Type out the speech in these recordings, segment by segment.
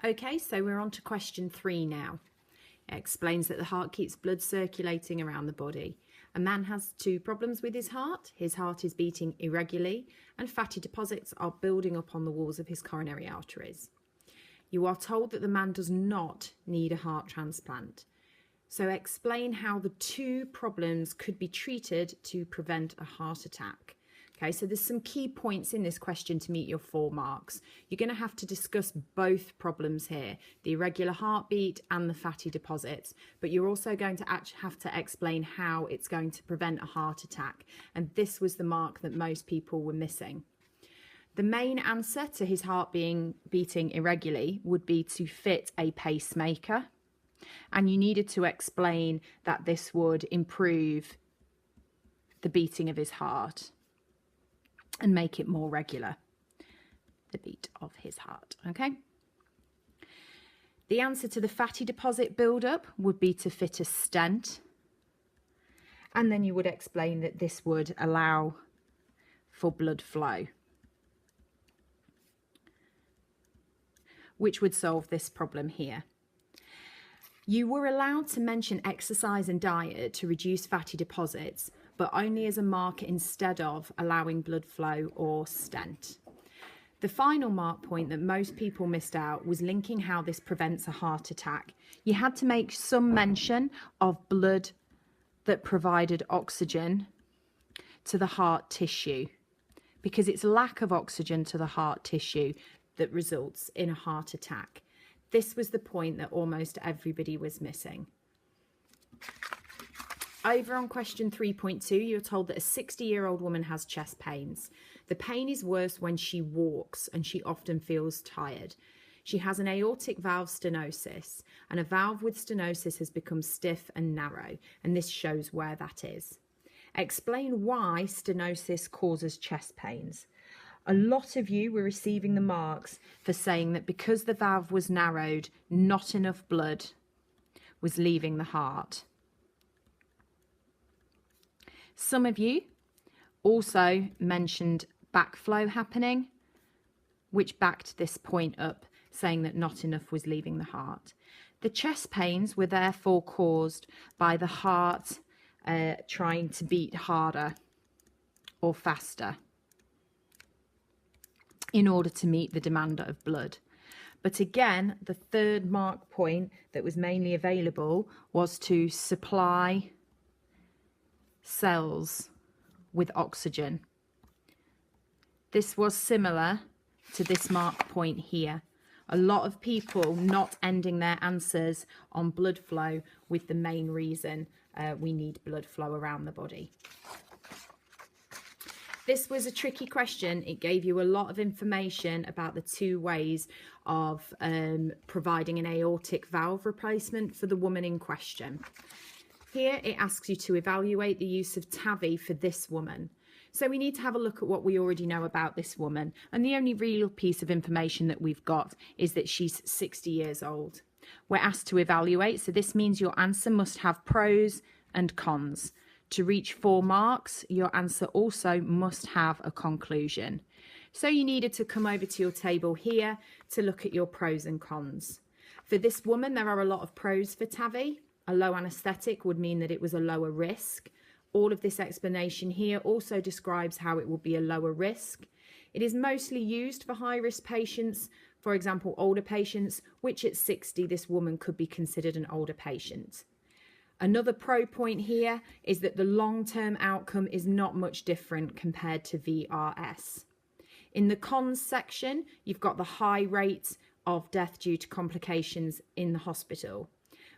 Okay, so we're on to question 3 now. It explains that the heart keeps blood circulating around the body. A man has 2 problems with his heart. His heart is beating irregularly and fatty deposits are building up on the walls of his coronary arteries. You are told that the man does not need a heart transplant. So explain how the 2 problems could be treated to prevent a heart attack. Okay, so there's some key points in this question to meet your 4 marks. You're going to have to discuss both problems here, the irregular heartbeat and the fatty deposits, but you're also going to have to explain how it's going to prevent a heart attack. And this was the mark that most people were missing. The main answer to his heart beating irregularly would be to fit a pacemaker. And you needed to explain that this would improve the beating of his heart and make it more regular, the beat of his heart, okay? The answer to the fatty deposit buildup would be to fit a stent. And then you would explain that this would allow for blood flow, which would solve this problem here. You were allowed to mention exercise and diet to reduce fatty deposits, but only as a mark instead of allowing blood flow or stent. The final mark point that most people missed out was linking how this prevents a heart attack. You had to make some mention of blood that provided oxygen to the heart tissue, because it's lack of oxygen to the heart tissue that results in a heart attack. This was the point that almost everybody was missing. Over on question 3.2, you're told that a 60-year-old woman has chest pains. The pain is worse when she walks and she often feels tired. She has an aortic valve stenosis, and a valve with stenosis has become stiff and narrow, and this shows where that is. Explain why stenosis causes chest pains. A lot of you were receiving the marks for saying that because the valve was narrowed, not enough blood was leaving the heart. Some of you also mentioned backflow happening, which backed this point up, saying that not enough was leaving the heart. The chest pains were therefore caused by the heart trying to beat harder or faster in order to meet the demand of blood. But again, the 3rd mark point that was mainly available was to supply cells with oxygen. This was similar to this mark point here. A lot of people not ending their answers on blood flow with the main reason we need blood flow around the body. This was a tricky question. It gave you a lot of information about the 2 ways of providing an aortic valve replacement for the woman in question. Here it asks you to evaluate the use of TAVI for this woman. So we need to have a look at what we already know about this woman. And the only real piece of information that we've got is that she's 60 years old. We're asked to evaluate, so this means your answer must have pros and cons. To reach 4 marks, your answer also must have a conclusion. So you needed to come over to your table here to look at your pros and cons. For this woman, there are a lot of pros for TAVI. A low anaesthetic would mean that it was a lower risk. All of this explanation here also describes how it will be a lower risk. It is mostly used for high-risk patients, for example, older patients, which at 60, this woman could be considered an older patient. Another pro point here is that the long-term outcome is not much different compared to VRS. In the cons section, you've got the high rate of death due to complications in the hospital.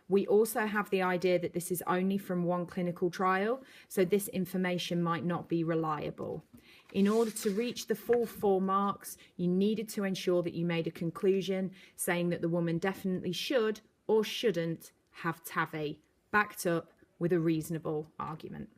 We also have the idea that this is only from 1 clinical trial, so this information might not be reliable. In order to reach the full 4 marks, you needed to ensure that you made a conclusion saying that the woman definitely should or shouldn't have TAVI, backed up with a reasonable argument.